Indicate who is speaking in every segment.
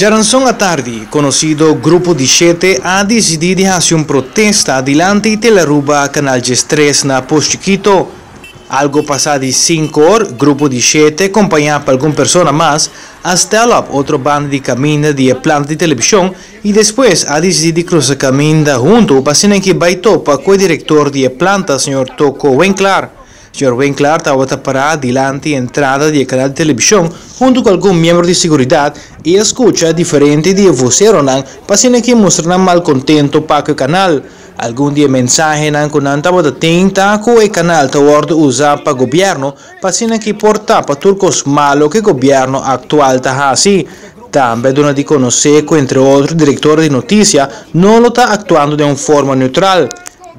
Speaker 1: Giaranson à tarde, conhecido Grupo di Sete ha decidido hacer una protesta delante della ruba Canal G3 na Posto Chiquito. Algo passado 5 horas, Grupo di Sete, acompanhado por alguma persona más, ha instalado outra banda de caminho de planta de televisão e depois ha decidido cruzar caminho junto para que baitou para o diretor de planta, Sr. Toco Winkler. Sr. Winkler estava parado diante da entrada do canal de televisão junto com algum membro de segurança e escuta diferente de vocero para que mostrar malcontento para o canal. Algum dia mensagem que não estava atento que o canal estava usado para o governo para que portar para turcos malos que o governo atual está assim. Também dona de conhecer que, entre outros, o diretor de notícia não está atuando de uma forma neutral.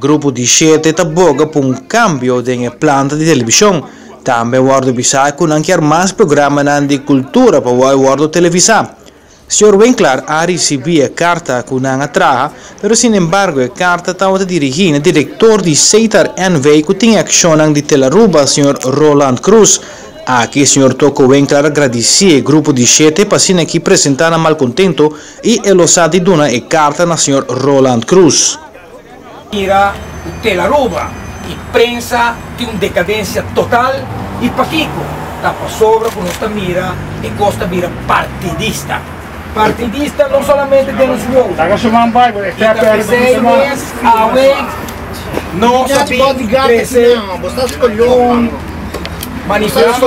Speaker 1: Grupo di Sete está boga por cambio de planta de televisão. Também guardo avisar que não quer mais programas de cultura para o guardo televisar. Sr. Winkler ha recebido a carta que não atraja, mas, sin embargo, a carta estava dirigida ao diretor de Seitar NV que tinha ação de Telaruba, Sr. Roland Cruz. Aqui, Sr. Toco Winkler agradeceu ao Grupo di Sete para que apresentar malcontento e elosado de dar a carta ao Sr. Roland Cruz.
Speaker 2: Mira Telaruba e pensa de uma decadência total e Paquico está para sobra com esta mira e gosta mira partidista. Partidista não somente de nos votos. Não sabia crescer.
Speaker 3: Você escolheu.
Speaker 2: Manifesto